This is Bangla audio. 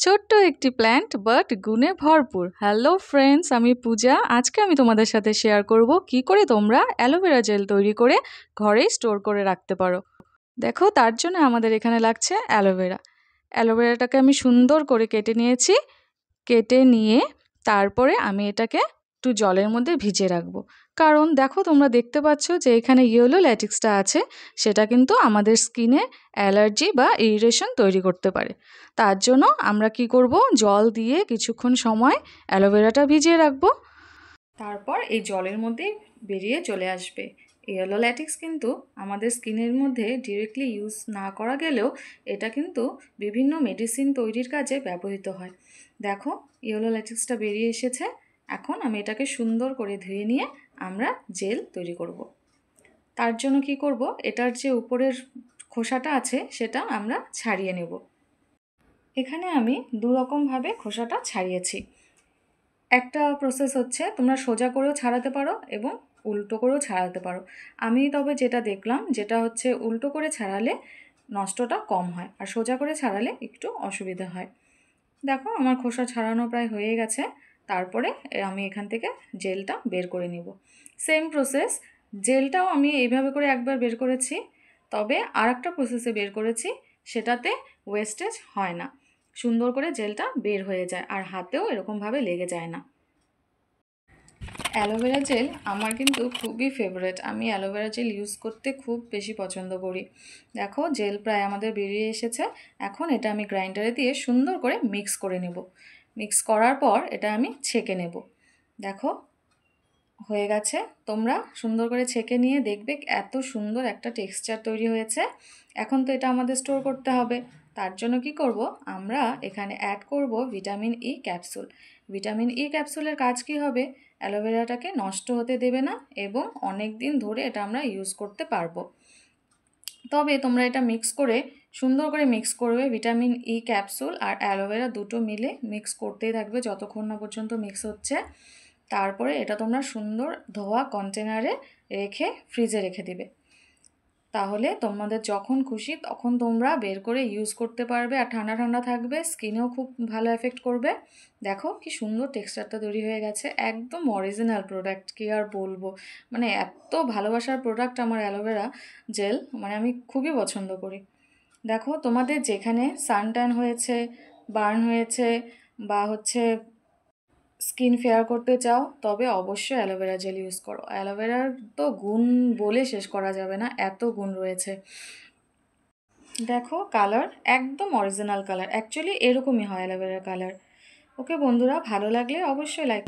ছোট্ট একটি প্ল্যান্ট বাট গুণে ভরপুর। হ্যালো ফ্রেন্ডস, আমি পূজা। আজকে আমি তোমাদের সাথে শেয়ার করব কি করে তোমরা অ্যালোভেরা জেল তৈরি করে ঘরেই স্টোর করে রাখতে পারো। দেখো, তার জন্য আমাদের এখানে লাগছে অ্যালোভেরা। অ্যালোভেরাটাকে আমি সুন্দর করে কেটে নিয়েছি। কেটে নিয়ে তারপরে আমি এটাকে একটু জলের মধ্যে ভিজিয়ে রাখবো। কারণ দেখো, তোমরা দেখতে পাচ্ছ যে এখানে ইয়েলো ল্যাটিক্সটা আছে, সেটা কিন্তু আমাদের স্কিনে অ্যালার্জি বা ইরিটেশন তৈরি করতে পারে। তার জন্য আমরা কি করব, জল দিয়ে কিছুক্ষণ সময় অ্যালোভেরাটা ভিজিয়ে রাখবো। তারপর এই জলের মধ্যে বেরিয়ে চলে আসবে। ইয়েলো ল্যাটিক্স কিন্তু আমাদের স্কিনের মধ্যে ডিরেক্টলি ইউজ না করা গেলেও এটা কিন্তু বিভিন্ন মেডিসিন তৈরির কাজে ব্যবহৃত হয়। দেখো, ইয়েলো ল্যাটিক্সটা বেরিয়ে এসেছে। এখন আমি এটাকে সুন্দর করে ধুয়ে নিয়ে আমরা জেল তৈরি করব। তার জন্য কি করব, এটার যে উপরের খোসাটা আছে সেটা আমরা ছাড়িয়ে নেব। এখানে আমি দু রকমভাবে খোসাটা ছাড়িয়েছি। একটা প্রসেস হচ্ছে তোমরা সোজা করেও ছাড়াতে পারো এবং উল্টো করেও ছাড়াতে পারো। আমি তবে যেটা দেখলাম, যেটা হচ্ছে উল্টো করে ছাড়ালে নষ্টটা কম হয়, আর সোজা করে ছাড়ালে একটু অসুবিধা হয়। দেখো, আমার খোসা ছাড়ানো প্রায় হয়ে গেছে। তারপরে আমি এখান থেকে জেলটা বের করে নিব। সেম প্রসেস, জেলটাও আমি এইভাবে করে একবার বের করেছি, তবে আর একটা প্রসেসে বের করেছি, সেটাতে ওয়েস্টেজ হয় না, সুন্দর করে জেলটা বের হয়ে যায় আর হাতেও এরকমভাবে লেগে যায় না। অ্যালোভেরা জেল আমার কিন্তু খুবই ফেভারিট। আমি অ্যালোভেরা জেল ইউজ করতে খুব বেশি পছন্দ করি। দেখো, জেল প্রায় আমাদের বেরিয়ে এসেছে। এখন এটা আমি গ্রাইন্ডারে দিয়ে সুন্দর করে মিক্স করে নেব। মিক্স করার পর এটা আমি ছেঁকে নেব। দেখো, হয়ে গেছে। তোমরা সুন্দর করে ছেঁকে নিয়ে দেখবে এত সুন্দর একটা টেক্সচার তৈরি হয়েছে। এখন তো এটা আমাদের স্টোর করতে হবে। তার জন্য কি করব, আমরা এখানে অ্যাড করব vitamin E capsule. Vitamin E ক্যাপসুলের কাজ কি হবে, অ্যালোভেরাটাকে নষ্ট হতে দেবে না এবং অনেক দিন ধরে এটা আমরা ইউজ করতে পারবো। তবে তোমরা এটা মিক্স করে সুন্দর করে মিক্স করবে। ভিটামিন ই ক্যাপসুল আর অ্যালোভেরা দুটো মিলে মিক্স করতেই থাকবে যতক্ষণ না পর্যন্ত মিক্স হচ্ছে। তারপরে এটা তোমরা সুন্দর ধোয়া কন্টেনারে রেখে ফ্রিজে রেখে দিবে। তাহলে তোমাদের যখন খুশি তখন তোমরা বের করে ইউজ করতে পারবে, আর ঠান্ডা ঠান্ডা থাকবে, স্কিনেও খুব ভালো এফেক্ট করবে। দেখো কি সুন্দর টেক্সচারটা তৈরি হয়ে গেছে, একদম অরিজিনাল প্রোডাক্ট, কি আর বলবো। মানে এত ভালোবাসার প্রোডাক্ট আমার অ্যালোভেরা জেল, মানে আমি খুবই পছন্দ করি। দেখো, তোমাদের যেখানে সানট্যান হয়েছে, বার্ন হয়েছে, বা হচ্ছে স্কিন ফেয়ার করতে চাও, তবে অবশ্যই অ্যালোভেরা জেল ইউজ করো। অ্যালোভেরার তো গুণ বলে শেষ করা যাবে না, এত গুণ রয়েছে। দেখো, কালার একদম অরিজিনাল কালার, অ্যাকচুয়ালি এরকমই হয় অ্যালোভেরার কালার। ওকে বন্ধুরা, ভালো লাগলে অবশ্যই লাইক